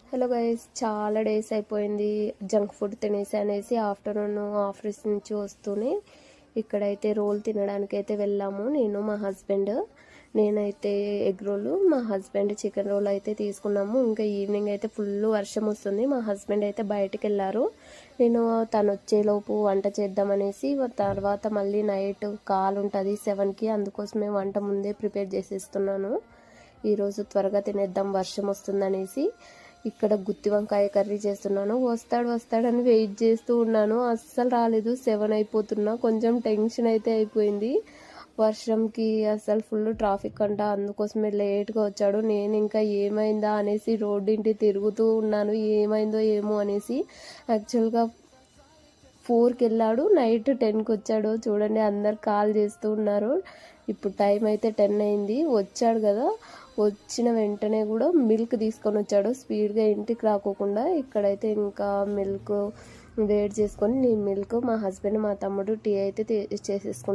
Hello guys, చాలా days అయిపోయింది junk food తినేసి అనేసి ఆఫ్టర్నూన్ ఆఫీస్ నుంచి వస్తూనే ఇక్కడైతే రోల్ తినడానికి అయితే వెళ్ళాము. నేను మా హస్బెండ్, నేనైతే ఎగ్ రోల్, మా హస్బెండ్ చికెన్ రోల్ అయితే తీసుకున్నాము. ఇంకా ఈవినింగ్ అయితే ఫుల్ వర్షం వస్తుంది. మా హస్బెండ్ అయితే బయటికి వెళ్ళారు. నేను తను వచ్చేలోపు వంట చేద్దామనేసి, తర్వాత మళ్ళీ నైట్ కాల్ ఉంటుంది 7కి, అందుకోసమే వంట ముందే ప్రిపేర్ చేసేస్తున్నాను. ఈరోజు త్వరగా తినేద్దాం వర్షం వస్తుందనేసి ఇక్కడ గుత్తి వంకాయ కర్రీ చేస్తున్నాను. వస్తాడని వెయిట్ చేస్తూ ఉన్నాను, అస్సలు రాలేదు. 7 అయిపోతున్నా, కొంచెం టెన్షన్ అయితే అయిపోయింది. వర్షంకి అసలు ఫుల్ ట్రాఫిక్ అంట, అందుకోసమే లేట్గా వచ్చాడు. నేను ఇంకా ఏమైందా అనేసి రోడ్డింటి తిరుగుతూ ఉన్నాను, ఏమైందో ఏమో అనేసి. యాక్చువల్గా 4కి వెళ్ళాడు, నైట్ 10కి వచ్చాడు. చూడండి, అందరు కాల్ చేస్తూ ఉన్నారు. ఇప్పుడు టైం అయితే 10 అయింది. వచ్చాడు కదా, వచ్చిన వెంటనే కూడా మిల్క్ తీసుకొని వచ్చాడు, స్పీడ్గా ఇంటికి రాకోకుండా. ఇక్కడైతే ఇంకా మిల్క్ వేడి చేసుకొని, నేను మిల్క్, మా హస్బెండ్ మా తమ్ముడు టీ అయితే చేసేసుకున్నాను.